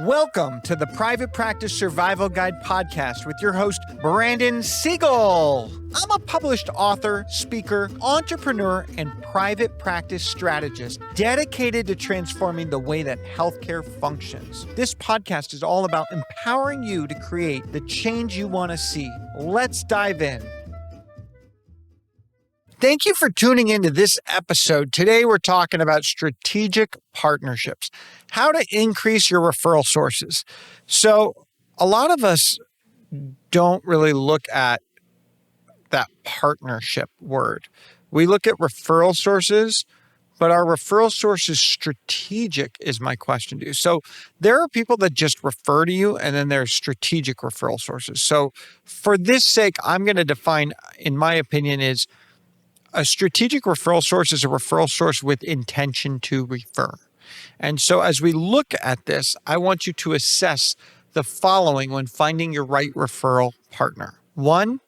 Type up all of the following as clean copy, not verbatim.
Welcome to the Private Practice Survival Guide podcast with your host, Brandon Seigel. I'm a published author, speaker, entrepreneur, and private practice strategist dedicated to transforming the way that healthcare functions. This podcast is all about empowering you to create the change you want to see. Let's dive in. Thank you for tuning into this episode. Today, we're talking about strategic partnerships, how to increase your referral sources. So a lot of us don't really look at that partnership word. We look at referral sources, but are referral sources strategic is my question to you. So there are people that just refer to you, and then there's strategic referral sources. So for this sake, I'm going to define, in my opinion, is a strategic referral source is a referral source with intention to refer. And so as we look at this, I want you to assess the following when finding your right referral partner. One,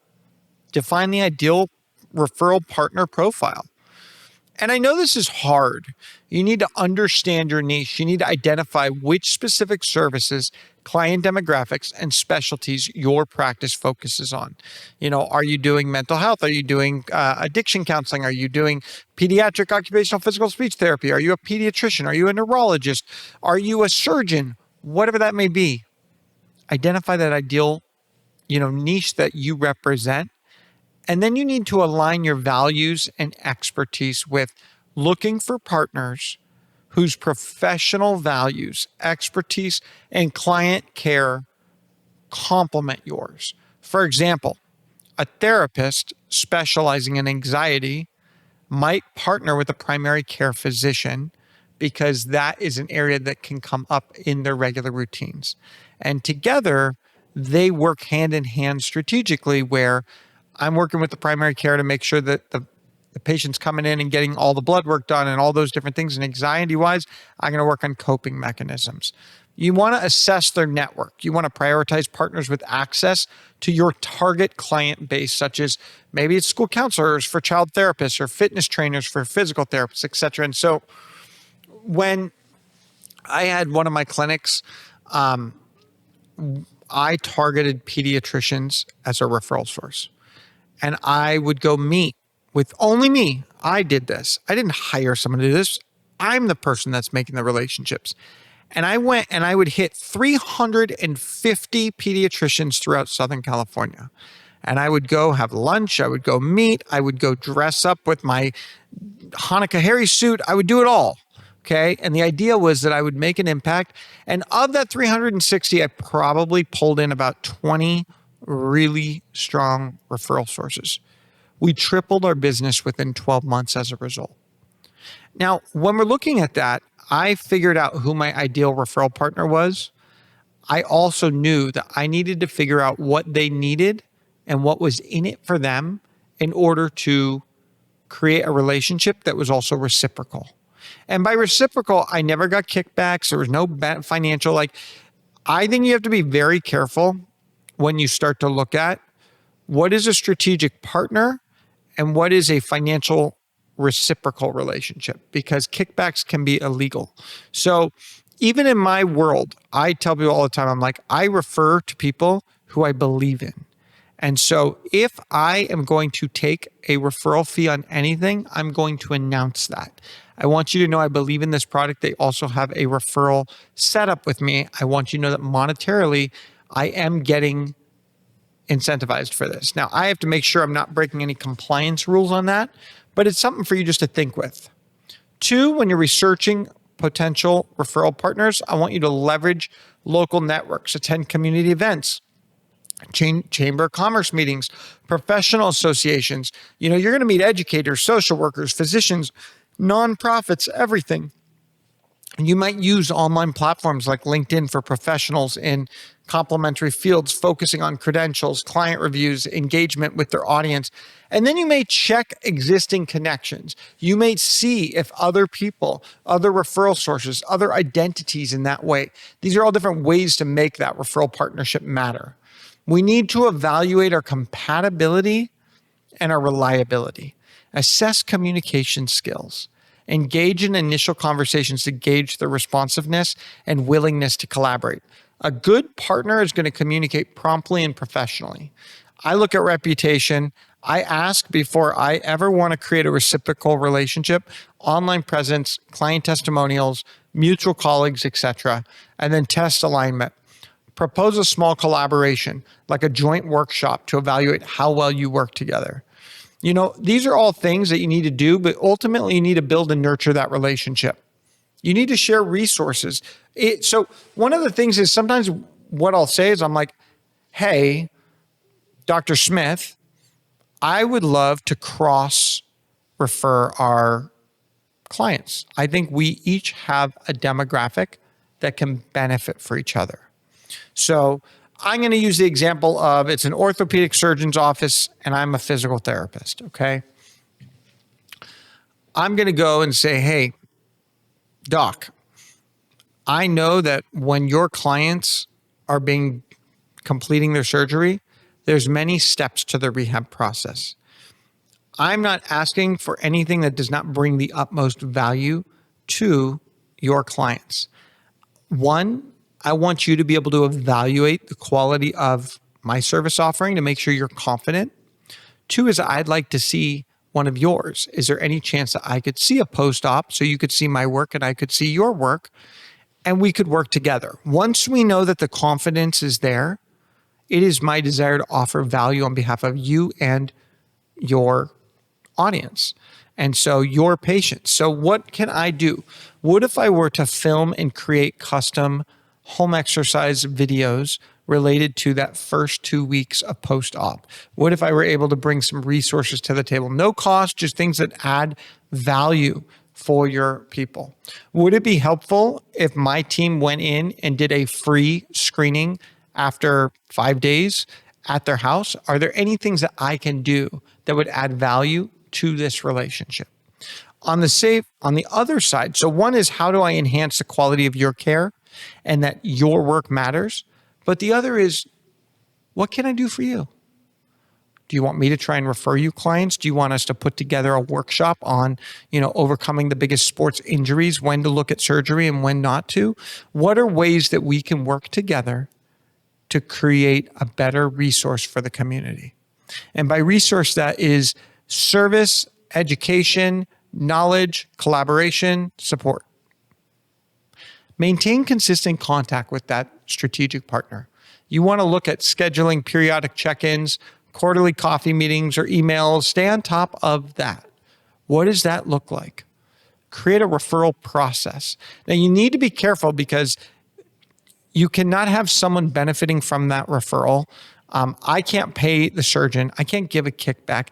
define the ideal referral partner profile. And I know this is hard. You need to understand your niche. You need to identify which specific services, client demographics, and specialties your practice focuses on. You know, are you doing mental health? Are you doing addiction counseling? Are you doing pediatric occupational physical speech therapy? Are you a pediatrician? Are you a neurologist? Are you a surgeon? Whatever that may be, identify that ideal, niche that you represent. And then you need to align your values and expertise with looking for partners whose professional values, expertise, and client care complement yours. For example, a therapist specializing in anxiety might partner with a primary care physician because that is an area that can come up in their regular routines. And together, they work hand in hand strategically, where I'm working with the primary care to make sure that the patient's coming in and getting all the blood work done and all those different things. And anxiety-wise, I'm going to work on coping mechanisms. You want to assess their network. You want to prioritize partners with access to your target client base, such as maybe it's school counselors for child therapists or fitness trainers for physical therapists, et cetera. And so when I had one of my clinics, I targeted pediatricians as a referral source. And I would go meet with only me. I did this. I didn't hire someone to do this. I'm the person that's making the relationships. And I went and I would hit 350 pediatricians throughout Southern California. And I would go have lunch. I would go meet. I would go dress up with my Hanukkah Harry suit. I would do it all. Okay. And the idea was that I would make an impact. And of that 360, I probably pulled in about 20 really strong referral sources. We tripled our business within 12 months as a result. Now, when we're looking at that, I figured out who my ideal referral partner was. I also knew that I needed to figure out what they needed and what was in it for them in order to create a relationship that was also reciprocal. And by reciprocal, I never got kickbacks. There was no financial, I think you have to be very careful when you start to look at what is a strategic partner and what is a financial reciprocal relationship, because kickbacks can be illegal. So even in my world, I tell people all the time, I'm like, I refer to people who I believe in. And so if I am going to take a referral fee on anything, I'm going to announce that. I want you to know I believe in this product. They also have a referral setup with me. I want you to know that monetarily, I am getting incentivized for this. Now, I have to make sure I'm not breaking any compliance rules on that, but it's something for you just to think with. Two, when you're researching potential referral partners, I want you to leverage local networks, attend community events, chamber of commerce meetings, professional associations. You're going to meet educators, social workers, physicians, nonprofits, everything. You might use online platforms like LinkedIn for professionals in complementary fields, focusing on credentials, client reviews, engagement with their audience. And then you may check existing connections. You may see if other people, other referral sources, other identities in that way. These are all different ways to make that referral partnership matter. We need to evaluate our compatibility and our reliability. Assess communication skills. Engage in initial conversations to gauge their responsiveness and willingness to collaborate. A good partner is going to communicate promptly and professionally. I look at reputation. I ask before I ever want to create a reciprocal relationship, online presence, client testimonials, mutual colleagues, etc., and then test alignment. Propose a small collaboration, like a joint workshop to evaluate how well you work together. These are all things that you need to do, but ultimately you need to build and nurture that relationship. You need to share resources. So one of the things is sometimes what I'll say is I'm like, hey, Dr. Smith, I would love to cross refer our clients. I think we each have a demographic that can benefit for each other. So I'm going to use the example of it's an orthopedic surgeon's office and I'm a physical therapist, okay? I'm going to go and say, hey, doc, I know that when your clients are completing their surgery, there's many steps to the rehab process. I'm not asking for anything that does not bring the utmost value to your clients. One, I want you to be able to evaluate the quality of my service offering to make sure you're confident. Two is I'd like to see one of yours. Is there any chance that I could see a post-op so you could see my work and I could see your work and we could work together? Once we know that the confidence is there, it is my desire to offer value on behalf of you and your audience. And so your patients. So what can I do? What if I were to film and create custom home exercise videos related to that first 2 weeks of post-op? What if I were able to bring some resources to the table? No cost, just things that add value for your people. Would it be helpful if my team went in and did a free screening after 5 days at their house? Are there any things that I can do that would add value to this relationship? On the other side, so one is how do I enhance the quality of your care and that your work matters? But the other is, what can I do for you? Do you want me to try and refer you clients? Do you want us to put together a workshop on, overcoming the biggest sports injuries, when to look at surgery and when not to? What are ways that we can work together to create a better resource for the community? And by resource, that is service, education, knowledge, collaboration, support. Maintain consistent contact with that strategic partner. You want to look at scheduling periodic check-ins, quarterly coffee meetings or emails. Stay on top of that. What does that look like? Create a referral process. Now you need to be careful because you cannot have someone benefiting from that referral. I can't pay the surgeon. I can't give a kickback.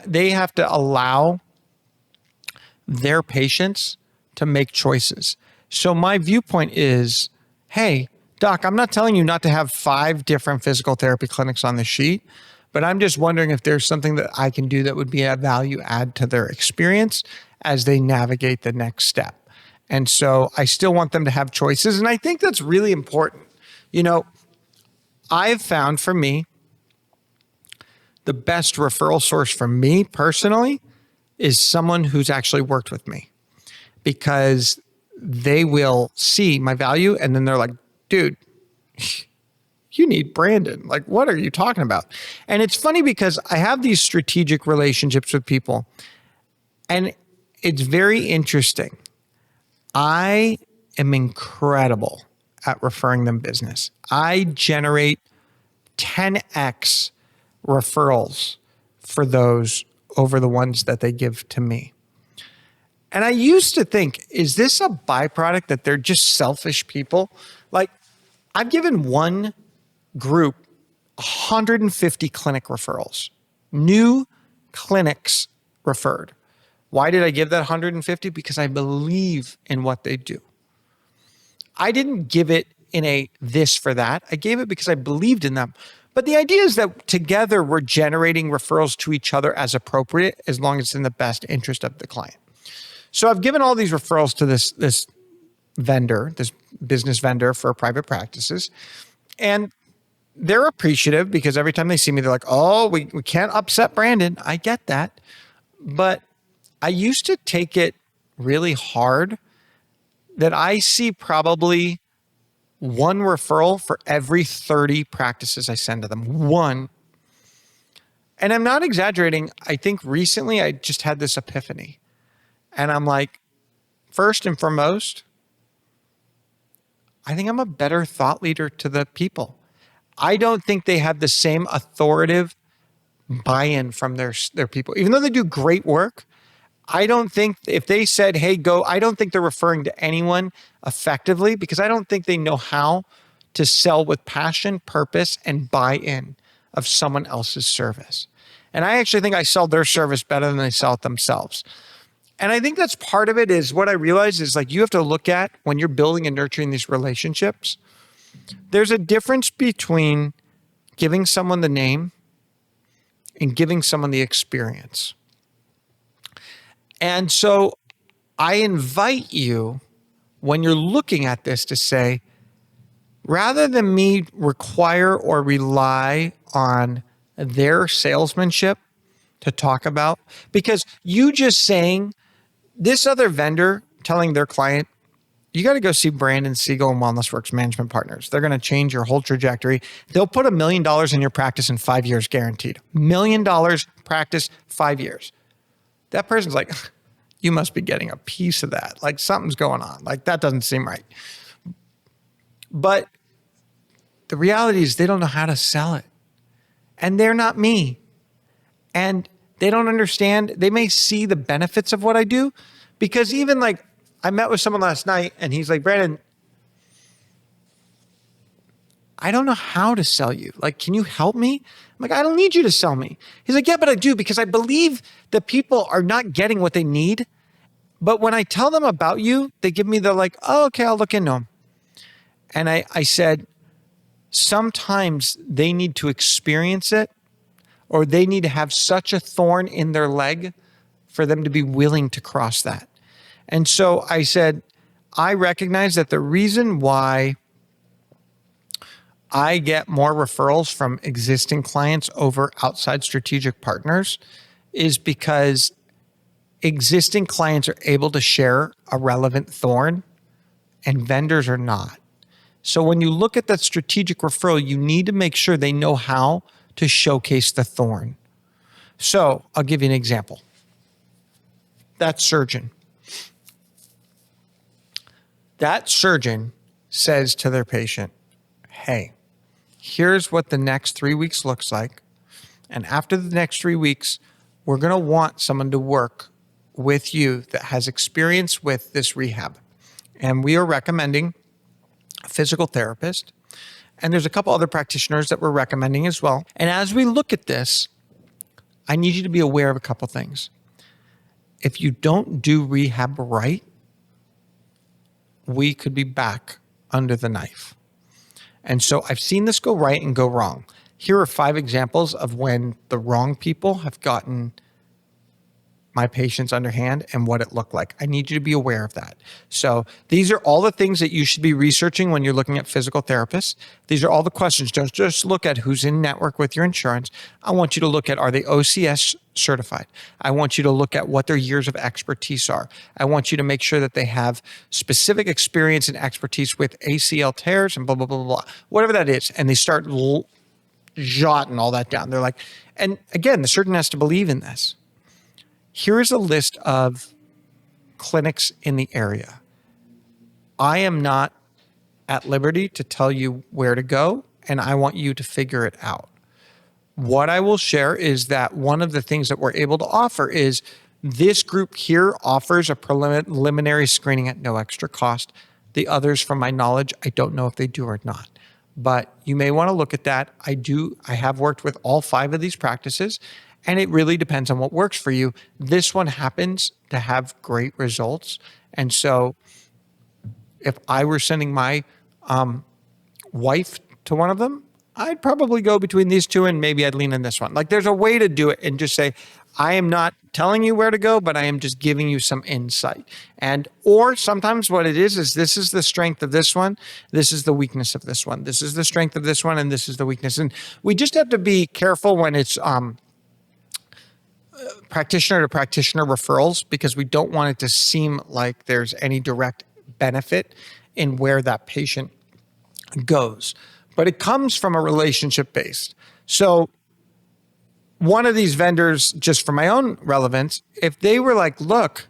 They have to allow their patients to make choices. So my viewpoint is, hey, doc, I'm not telling you not to have 5 different physical therapy clinics on the sheet, but I'm just wondering if there's something that I can do that would be a value add to their experience as they navigate the next step. And so I still want them to have choices. And I think that's really important. I've found for me, the best referral source for me personally is someone who's actually worked with me, because they will see my value and then they're like, dude, you need Brandon. Like, what are you talking about? And it's funny because I have these strategic relationships with people and it's very interesting. I am incredible at referring them business. I generate 10x referrals for those over the ones that they give to me. And I used to think, is this a byproduct that they're just selfish people? Like, I've given one group 150 clinic referrals, new clinics referred. Why did I give that 150? Because I believe in what they do. I didn't give it in a this for that. I gave it because I believed in them. But the idea is that together we're generating referrals to each other as appropriate, as long as it's in the best interest of the client. So I've given all these referrals to this vendor, this business vendor for private practices. And they're appreciative because every time they see me, they're like, oh, we can't upset Brandon. I get that. But I used to take it really hard that I see probably one referral for every 30 practices I send to them. One. And I'm not exaggerating. I think recently I just had this epiphany. And I'm like, first and foremost, I think I'm a better thought leader to the people. I don't think they have the same authoritative buy-in from their people. Even though they do great work, I don't think if they said, hey, go, I don't think they're referring to anyone effectively because I don't think they know how to sell with passion, purpose, and buy-in of someone else's service. And I actually think I sell their service better than they sell it themselves. And I think that's part of it is what I realize is like you have to look at when you're building and nurturing these relationships. There's a difference between giving someone the name and giving someone the experience. And so I invite you when you're looking at this to say, rather than me require or rely on their salesmanship to talk about, because you just saying this other vendor telling their client, you got to go see Brandon Seigel and WellnessWorks Management Partners. They're going to change your whole trajectory. They'll put $1 million in your practice in 5 years, guaranteed. $1 million practice, 5 years. That person's like, you must be getting a piece of that. Like something's going on. Like that doesn't seem right. But the reality is they don't know how to sell it. And they're not me. And they don't understand. They may see the benefits of what I do because even like I met with someone last night and he's like, Brandon, I don't know how to sell you. Like, can you help me? I'm like, I don't need you to sell me. He's like, yeah, but I do because I believe that people are not getting what they need. But when I tell them about you, they give me the like, oh, okay, I'll look into them. And I said, sometimes they need to experience it or they need to have such a thorn in their leg for them to be willing to cross that. And so I said, I recognize that the reason why I get more referrals from existing clients over outside strategic partners is because existing clients are able to share a relevant thorn and vendors are not. So when you look at that strategic referral, you need to make sure they know how to showcase the thorn. So I'll give you an example. That surgeon says to their patient, hey, here's what the next 3 weeks looks like. And after the next 3 weeks, we're going to want someone to work with you that has experience with this rehab. And we are recommending a physical therapist. And there's a couple other practitioners that we're recommending as well. And as we look at this, I need you to be aware of a couple things. If you don't do rehab right, we could be back under the knife. And so I've seen this go right and go wrong. Here are 5 examples of when the wrong people have gotten my patients underhand and what it looked like. I need you to be aware of that. So these are all the things that you should be researching when you're looking at physical therapists. These are all the questions. Don't just look at who's in network with your insurance. I want you to look at, are they OCS certified? I want you to look at what their years of expertise are. I want you to make sure that they have specific experience and expertise with ACL tears and blah, blah, blah, blah, blah, whatever that is. And they start jotting all that down. They're like, and again, the surgeon has to believe in this. Here is a list of clinics in the area. I am not at liberty to tell you where to go, and I want you to figure it out. What I will share is that one of the things that we're able to offer is this group here offers a preliminary screening at no extra cost. The others, from my knowledge, I don't know if they do or not. But you may want to look at that. I have worked with all 5 of these practices, and it really depends on what works for you. This one happens to have great results. And so if I were sending my wife to one of them, I'd probably go between these 2 and maybe I'd lean in this one. Like there's a way to do it and just say, I am not telling you where to go, but I am just giving you some insight. Or sometimes what it is this is the strength of this one. This is the weakness of this one. This is the strength of this one. And this is the weakness. And we just have to be careful when it's, practitioner to practitioner referrals because we don't want it to seem like there's any direct benefit in where that patient goes. But it comes from a relationship based. So one of these vendors, just for my own relevance, if they were like, look,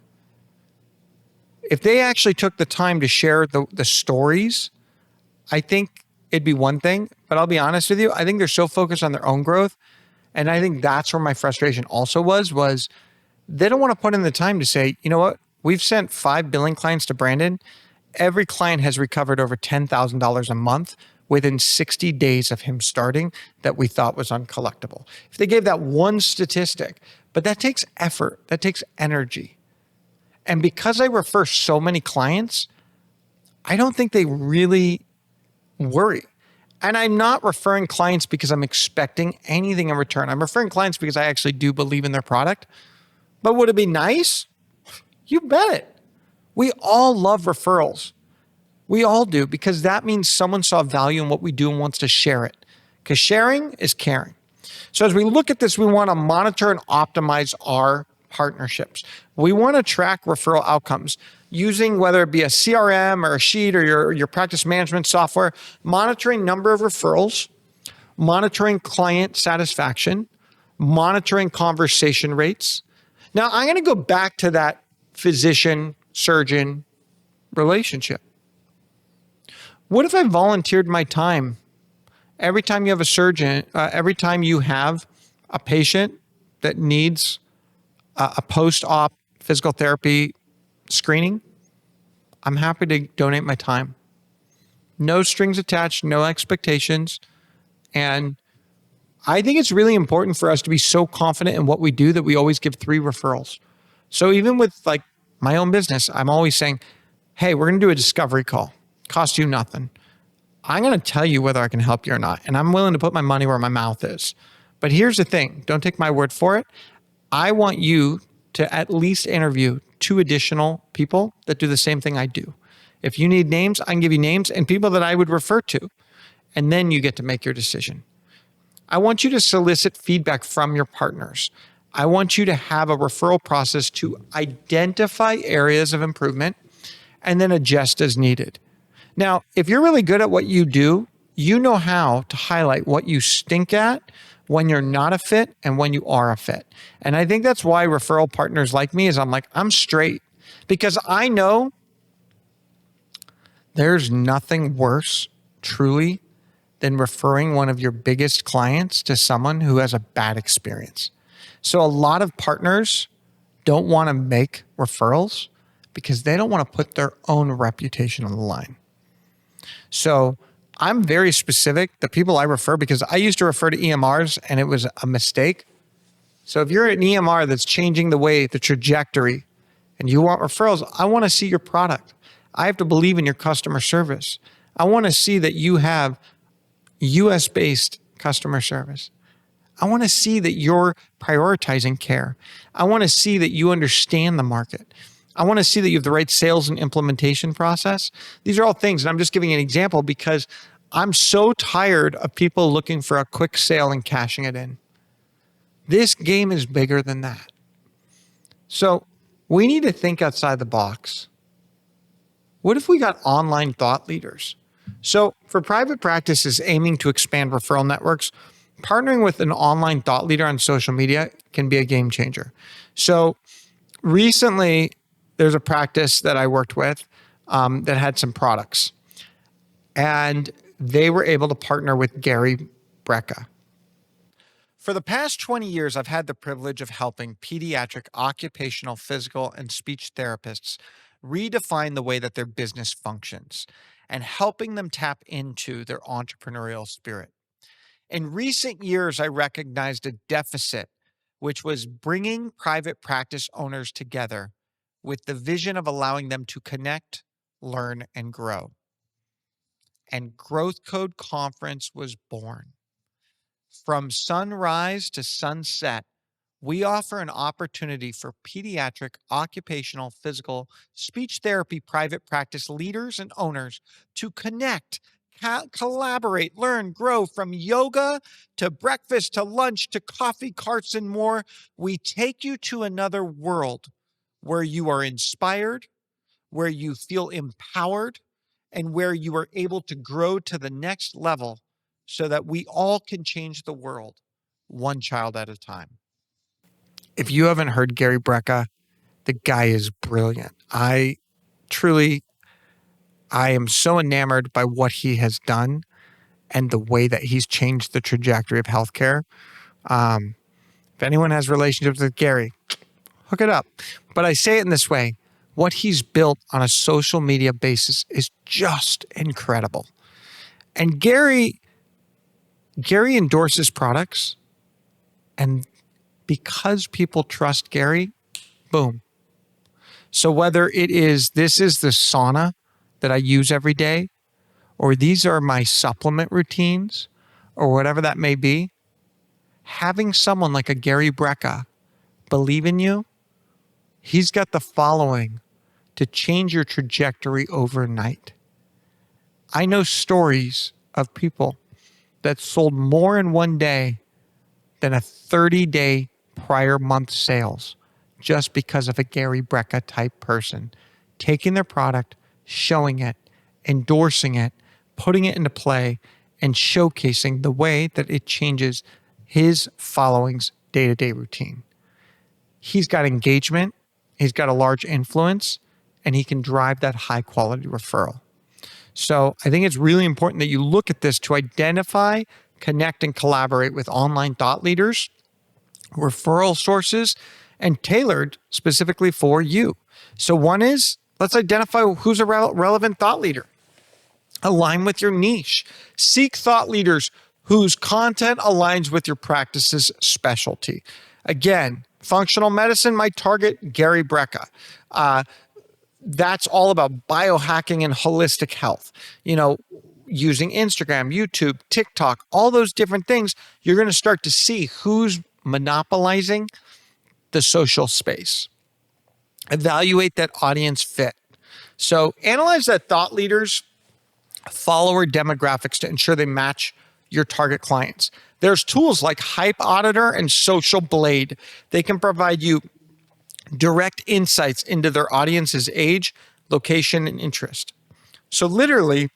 if they actually took the time to share the stories, I think it'd be one thing. But I'll be honest with you, I think they're so focused on their own growth. And I think that's where my frustration also was they don't want to put in the time to say, you know what, we've sent 5 billing clients to Brandon. Every client has recovered over $10,000 a month within 60 days of him starting that we thought was uncollectible. If they gave that one statistic, but that takes effort, that takes energy. And because I refer so many clients, I don't think they really worry. And I'm not referring clients because I'm expecting anything in return. I'm referring clients because I actually do believe in their product. But would it be nice? You bet it. We all love referrals. We all do, because that means someone saw value in what we do and wants to share it. Because sharing is caring. So as we look at this, we want to monitor and optimize our partnerships. We want to track referral outcomes using whether it be a CRM or a sheet or your practice management software, monitoring number of referrals, monitoring client satisfaction, monitoring conversation rates. Now, I'm going to go back to that physician-surgeon relationship. What if I volunteered my time every time you have a surgeon, every time you have a patient that needs a post-op physical therapy screening? I'm happy to donate my time. No strings attached, no expectations. And I think it's really important for us to be so confident in what we do that we always give 3 referrals. So even with like my own business, I'm always saying, hey, we're going to do a discovery call. Cost you nothing. I'm going to tell you whether I can help you or not. And I'm willing to put my money where my mouth is. But here's the thing. Don't take my word for it. I want you to at least interview 2 additional people that do the same thing I do. If you need names, I can give you names and people that I would refer to. And then you get to make your decision. I want you to solicit feedback from your partners. I want you to have a referral process to identify areas of improvement and then adjust as needed. Now, if you're really good at what you do, you know how to highlight what you stink at, when you're not a fit, and when you are a fit. And I think that's why referral partners like me is I'm straight, because I know there's nothing worse, truly, than referring one of your biggest clients to someone who has a bad experience. So a lot of partners don't want to make referrals because they don't want to put their own reputation on the line. So I'm very specific, the people I refer, because I used to refer to EMRs and it was a mistake. So if you're an EMR that's changing the trajectory, and you want referrals, I want to see your product. I have to believe in your customer service. I want to see that you have US-based customer service. I want to see that you're prioritizing care. I want to see that you understand the market. I want to see that you have the right sales and implementation process. These are all things, and I'm just giving an example because I'm so tired of people looking for a quick sale and cashing it in. This game is bigger than that. So we need to think outside the box. What if we got online thought leaders? So for private practices aiming to expand referral networks, partnering with an online thought leader on social media can be a game changer. So recently, there's a practice that I worked with that had some products, and they were able to partner with Gary Brecka. For the past 20 years, I've had the privilege of helping pediatric occupational, physical, and speech therapists redefine the way that their business functions and helping them tap into their entrepreneurial spirit. In recent years, I recognized a deficit, which was bringing private practice owners together with the vision of allowing them to connect, learn, and grow. And Growth Code Conference was born. From sunrise to sunset, we offer an opportunity for pediatric, occupational, physical, speech therapy private practice leaders and owners to connect, Collaborate, learn, grow from yoga to breakfast to lunch to coffee carts and more. We take you to another world where you are inspired, where you feel empowered, and where you are able to grow to the next level so that we all can change the world one child at a time. If you haven't heard Gary Brecka, the guy is brilliant. I am so enamored by what he has done and the way that he's changed the trajectory of healthcare. If anyone has relationships with Gary, hook it up. But I say it in this way. What he's built on a social media basis is just incredible. And Gary endorses products, and because people trust Gary, boom. So whether this is the sauna that I use every day, or these are my supplement routines, or whatever that may be, having someone like a Gary Brecka believe in you, he's got the following to change your trajectory overnight. I know stories of people that sold more in one day than a 30-day prior month sales just because of a Gary Brecka type person taking their product, showing it, endorsing it, putting it into play, and showcasing the way that it changes his following's day-to-day routine. He's got engagement, he's got a large influence, and he can drive that high-quality referral. So I think it's really important that you look at this to identify, connect, and collaborate with online thought leaders, referral sources, and tailored specifically for you. So one is, let's identify who's a relevant thought leader. Align with your niche. Seek thought leaders whose content aligns with your practice's specialty. Again, functional medicine might target Gary Brecka. That's all about biohacking and holistic health. Using Instagram, YouTube, TikTok, all those different things, you're going to start to see who's monopolizing the social space. Evaluate that audience fit. So analyze that thought leaders' follower demographics to ensure they match your target clients. There's tools like Hype Auditor and Social Blade. They can provide you direct insights into their audience's age, location, and interest. So literally,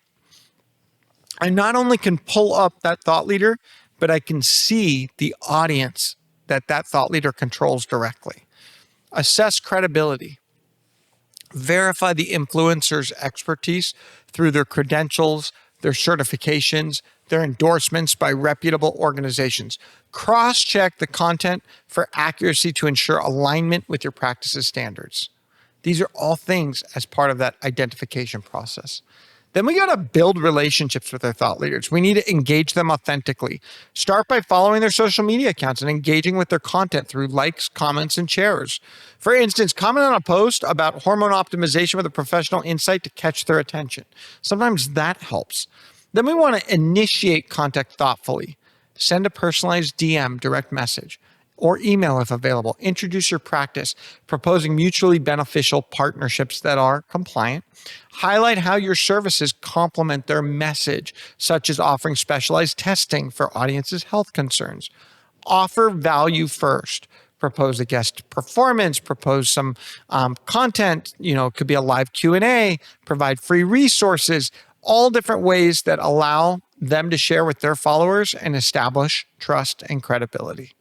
I not only can pull up that thought leader, but I can see the audience that thought leader controls directly. Assess credibility. Verify the influencer's expertise through their credentials, their certifications, their endorsements by reputable organizations. Cross-check the content for accuracy to ensure alignment with your practice's standards. These are all things as part of that identification process. Then we got to build relationships with our thought leaders. We need to engage them authentically. Start by following their social media accounts and engaging with their content through likes, comments, and shares. For instance, comment on a post about hormone optimization with a professional insight to catch their attention. Sometimes that helps. Then we want to initiate contact thoughtfully. Send a personalized DM, direct message, or email if available. Introduce your practice, proposing mutually beneficial partnerships that are compliant. Highlight how your services complement their message, such as offering specialized testing for audiences' health concerns. Offer value first. Propose a guest performance, propose some content, it could be a live Q&A, provide free resources, all different ways that allow them to share with their followers and establish trust and credibility.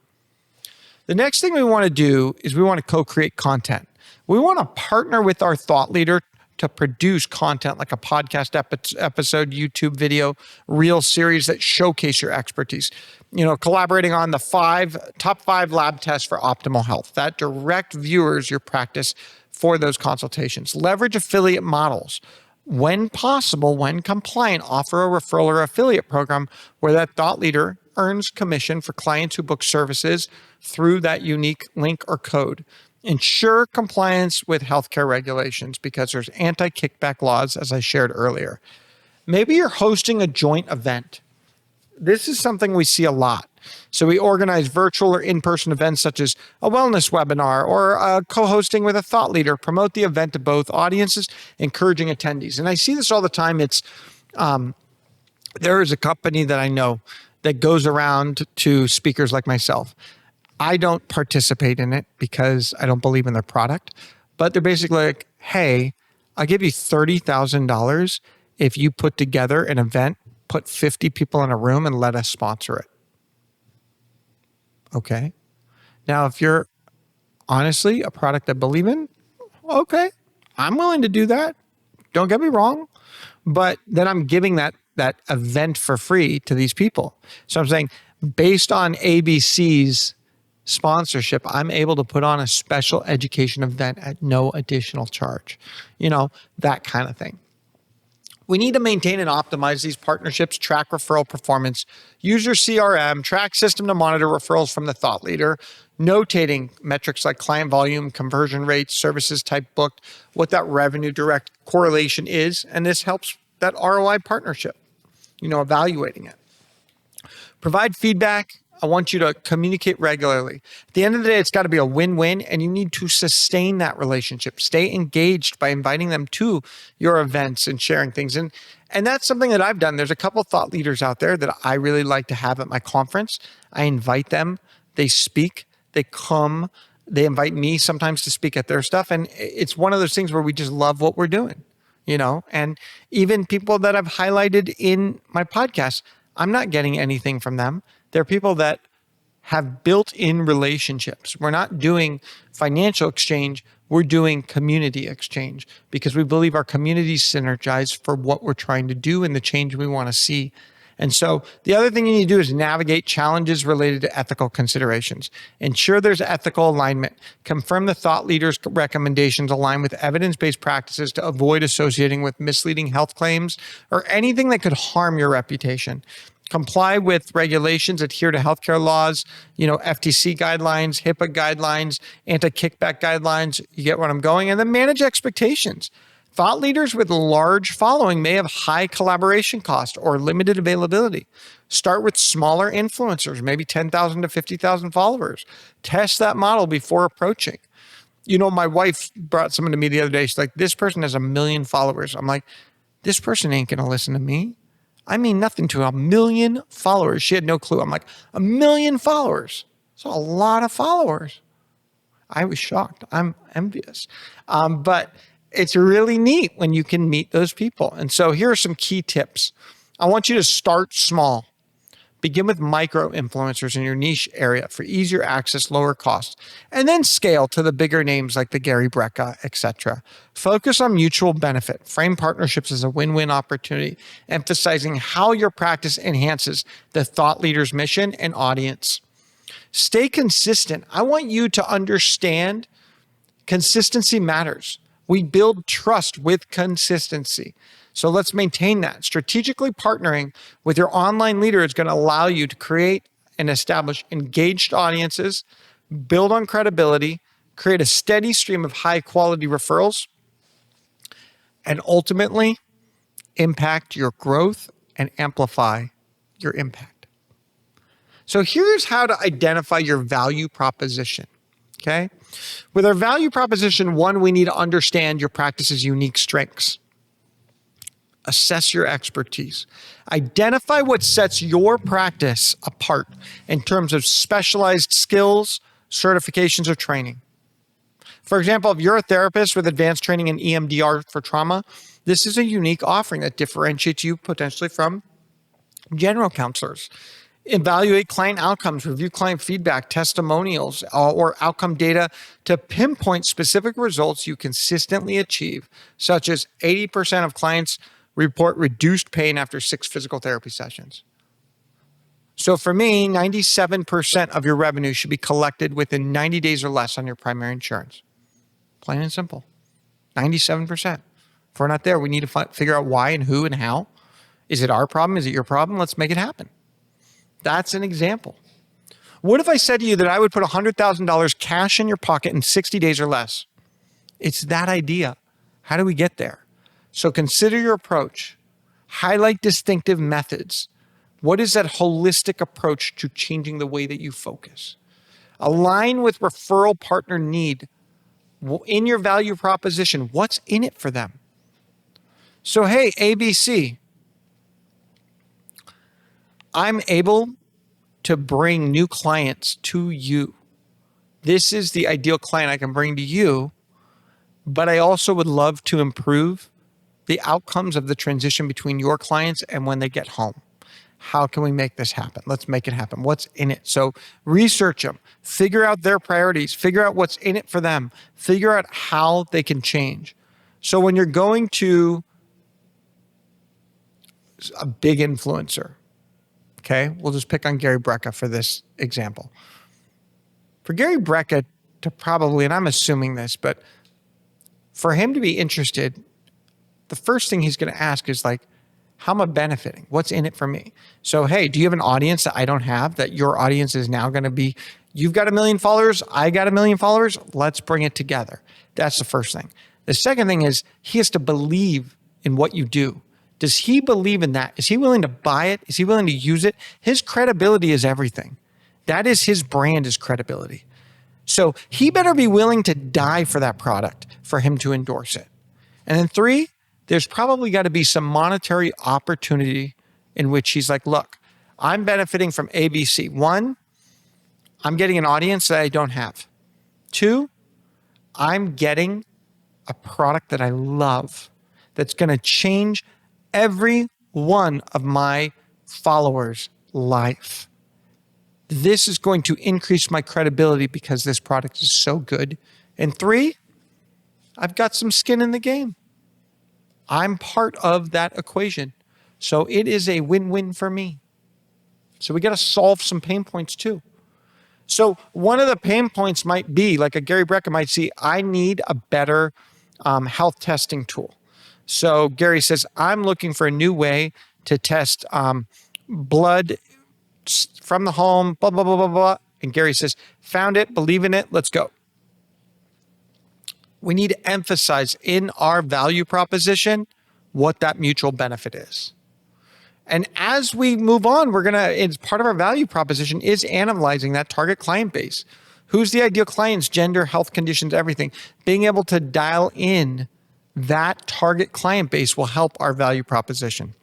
The next thing we want to do is we want to co-create content. We want to partner with our thought leader to produce content like a podcast episode, YouTube video, reel series that showcase your expertise. Collaborating on the top 5 lab tests for optimal health. That direct viewers your practice for those consultations. Leverage affiliate models. When possible, when compliant, offer a referral or affiliate program where that thought leader earns commission for clients who book services through that unique link or code. Ensure compliance with healthcare regulations because there's anti-kickback laws, as I shared earlier. Maybe you're hosting a joint event. This is something we see a lot. So we organize virtual or in-person events such as a wellness webinar or co-hosting with a thought leader, promote the event to both audiences, encouraging attendees. And I see this all the time. It's There is a company that I know that goes around to speakers like myself. I don't participate in it because I don't believe in their product, but they're basically like, hey, I'll give you $30,000 if you put together an event, put 50 people in a room and let us sponsor it. Okay. Now, if you're honestly a product I believe in, okay, I'm willing to do that. Don't get me wrong. But then I'm giving that event for free to these people. So I'm saying, based on ABC's sponsorship, I'm able to put on a special education event at no additional charge. That kind of thing. We need to maintain and optimize these partnerships, track referral performance, use your CRM, track system to monitor referrals from the thought leader, notating metrics like client volume, conversion rates, services type booked, what that revenue direct correlation is. And this helps that ROI partnership, evaluating it. Provide feedback. I want you to communicate regularly. At the end of the day, it's got to be a win-win, and you need to sustain that relationship. Stay engaged by inviting them to your events and sharing things. And that's something that I've done. There's a couple of thought leaders out there that I really like to have at my conference. I invite them. They speak. They come. They invite me sometimes to speak at their stuff. And it's one of those things where we just love what we're doing, and even people that I've highlighted in my podcast, I'm not getting anything from them. They're people that have built-in relationships. We're not doing financial exchange. We're doing community exchange because we believe our communities synergize for what we're trying to do and the change we want to see. And so the other thing you need to do is navigate challenges related to ethical considerations. Ensure there's ethical alignment. Confirm the thought leader's recommendations align with evidence-based practices to avoid associating with misleading health claims or anything that could harm your reputation. Comply with regulations, adhere to healthcare laws, FTC guidelines, HIPAA guidelines, anti-kickback guidelines. You get where I'm going? And then manage expectations. Thought leaders with large following may have high collaboration cost or limited availability. Start with smaller influencers, maybe 10,000 to 50,000 followers. Test that model before approaching. My wife brought someone to me the other day. She's like, this person has 1 million followers. I'm like, this person ain't going to listen to me. I mean nothing to 1 million followers. She had no clue. I'm like, 1 million followers. That's a lot of followers. I was shocked. I'm envious. But it's really neat when you can meet those people. And so here are some key tips. I want you to start small. Begin with micro influencers in your niche area for easier access, lower costs, and then scale to the bigger names like the Gary Brecka, etc. Focus on mutual benefit. Frame partnerships as a win-win opportunity, emphasizing how your practice enhances the thought leader's mission and audience. Stay consistent. I want you to understand consistency matters. We build trust with consistency. So let's maintain that. Strategically partnering with your online leader is going to allow you to create and establish engaged audiences, build on credibility, create a steady stream of high quality referrals, and ultimately impact your growth and amplify your impact. So here's how to identify your value proposition. Okay. With our value proposition, one, we need to understand your practice's unique strengths. Assess your expertise. Identify what sets your practice apart in terms of specialized skills, certifications, or training. For example, if you're a therapist with advanced training in EMDR for trauma, this is a unique offering that differentiates you potentially from general counselors. Evaluate client outcomes, review client feedback, testimonials, or outcome data to pinpoint specific results you consistently achieve, such as 80% of clients report reduced pain after 6 physical therapy sessions. So for me, 97% of your revenue should be collected within 90 days or less on your primary insurance. Plain and simple. 97%. If we're not there, we need to figure out why and who and how. Is it our problem? Is it your problem? Let's make it happen. That's an example. What if I said to you that I would put $100,000 cash in your pocket in 60 days or less? It's that idea. How do we get there? So consider your approach. Highlight distinctive methods. What is that holistic approach to changing the way that you focus? Align with referral partner need. In your value proposition, what's in it for them? So, hey, ABC, I'm able to bring new clients to you. This is the ideal client I can bring to you, but I also would love to improve the outcomes of the transition between your clients and when they get home. How can we make this happen? Let's make it happen. What's in it? So research them, figure out their priorities, figure out what's in it for them, figure out how they can change. So when you're going to a big influencer, okay, we'll just pick on Gary Brecka for this example. For Gary Brecka to probably, and I'm assuming this, but for him to be interested, the first thing he's going to ask is like, how am I benefiting? What's in it for me? So, hey, do you have an audience that I don't have, that your audience is now going to be, you've got 1 million followers, I got 1 million followers, let's bring it together. That's the first thing. The second thing is he has to believe in what you do. Does he believe in that? Is he willing to buy it? Is he willing to use it? His credibility is everything. That is his brand, is credibility. So he better be willing to die for that product for him to endorse it. And then 3, there's probably got to be some monetary opportunity in which he's like, look, I'm benefiting from ABC. 1, I'm getting an audience that I don't have. 2, I'm getting a product that I love that's going to change every one of my followers' life. This is going to increase my credibility because this product is so good. And 3, I've got some skin in the game. I'm part of that equation. So it is a win-win for me. So we got to solve some pain points too. So one of the pain points might be, like a Gary Brecka might see, I need a better health testing tool. So Gary says, I'm looking for a new way to test blood from the home, blah, blah, blah, blah, blah. And Gary says, found it, believe in it, let's go. We need to emphasize in our value proposition what that mutual benefit is. And as we move on, it's part of our value proposition is analyzing that target client base. Who's the ideal clients, gender, health conditions, everything. Being able to dial in that target client base will help our value proposition.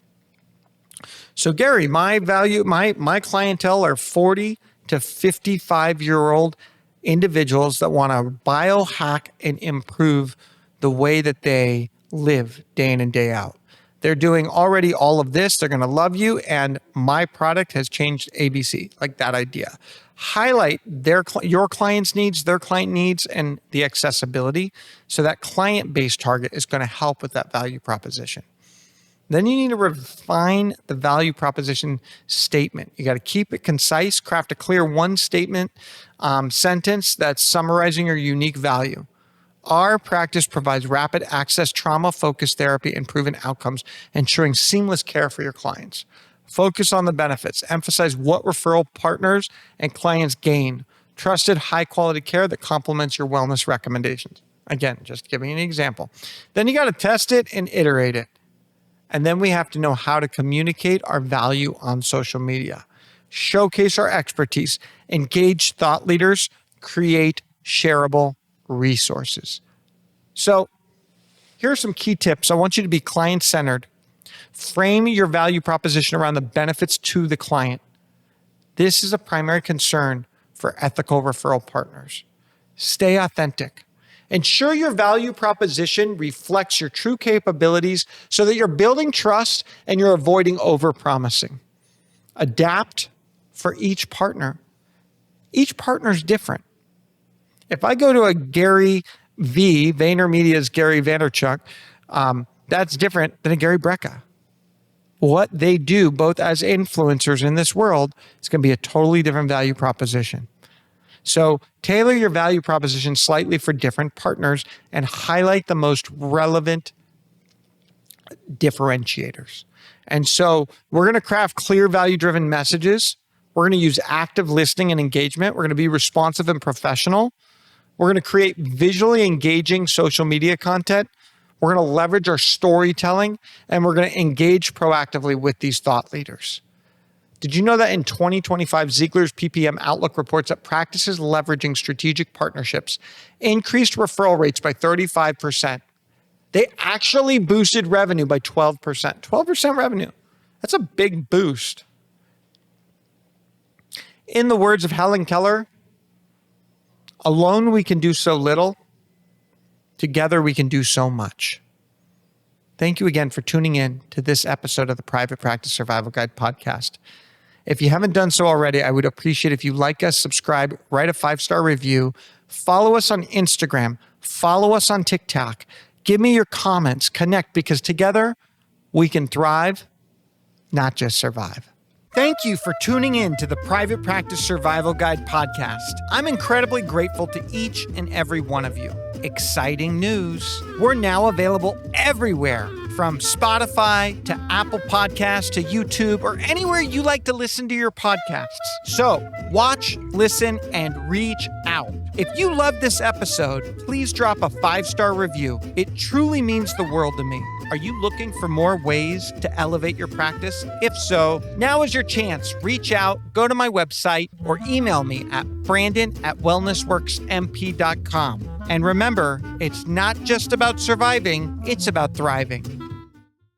So Gary, my clientele are 40 to 55-year-old individuals that want to biohack and improve the way that they live day in and day out. They're doing already all of this. They're going to love you. And my product has changed ABC, like that idea. Highlight your client's needs, their client needs, and the accessibility. So that client-based target is going to help with that value proposition. Then you need to refine the value proposition statement. You got to keep it concise, craft a clear one statement sentence that's summarizing your unique value. Our practice provides rapid access, trauma-focused therapy, and proven outcomes, ensuring seamless care for your clients. Focus on the benefits. Emphasize what referral partners and clients gain. Trusted, high-quality care that complements your wellness recommendations. Again, just giving an example. Then you got to test it and iterate it. And then we have to know how to communicate our value on social media. Showcase our expertise. Engage thought leaders. Create shareable resources. So here are some key tips. I want you to be client-centered. Frame your value proposition around the benefits to the client. This is a primary concern for ethical referral partners. Stay authentic. Ensure your value proposition reflects your true capabilities so that you're building trust and you're avoiding over-promising. Adapt for each partner. Each partner is different. If I go to a Gary V, VaynerMedia's Gary Vaynerchuk, that's different than a Gary Brecka. What they do, both as influencers in this world, is going to be a totally different value proposition. So tailor your value proposition slightly for different partners and highlight the most relevant differentiators. And so we're going to craft clear value-driven messages. We're going to use active listening and engagement. We're going to be responsive and professional. We're going to create visually engaging social media content. We're going to leverage our storytelling, and we're going to engage proactively with these thought leaders. Did you know that in 2025, Ziegler's PPM Outlook reports that practices leveraging strategic partnerships increased referral rates by 35%. They actually boosted revenue by 12%. 12% revenue. That's a big boost. In the words of Helen Keller, alone we can do so little, together we can do so much. Thank you again for tuning in to this episode of the Private Practice Survival Guide podcast. If you haven't done so already, I would appreciate if you like us, subscribe, write a 5-star review, follow us on Instagram, follow us on TikTok, give me your comments, connect, because together we can thrive, not just survive. Thank you for tuning in to the Private Practice Survival Guide podcast. I'm incredibly grateful to each and every one of you. Exciting news. We're now available everywhere, from Spotify to Apple Podcasts to YouTube or anywhere you like to listen to your podcasts. So watch, listen, and reach out. If you love this episode, please drop a 5-star review. It truly means the world to me. Are you looking for more ways to elevate your practice? If so, now is your chance. Reach out, go to my website, or email me at brandon@wellnessworksmp.com. And remember, it's not just about surviving, it's about thriving.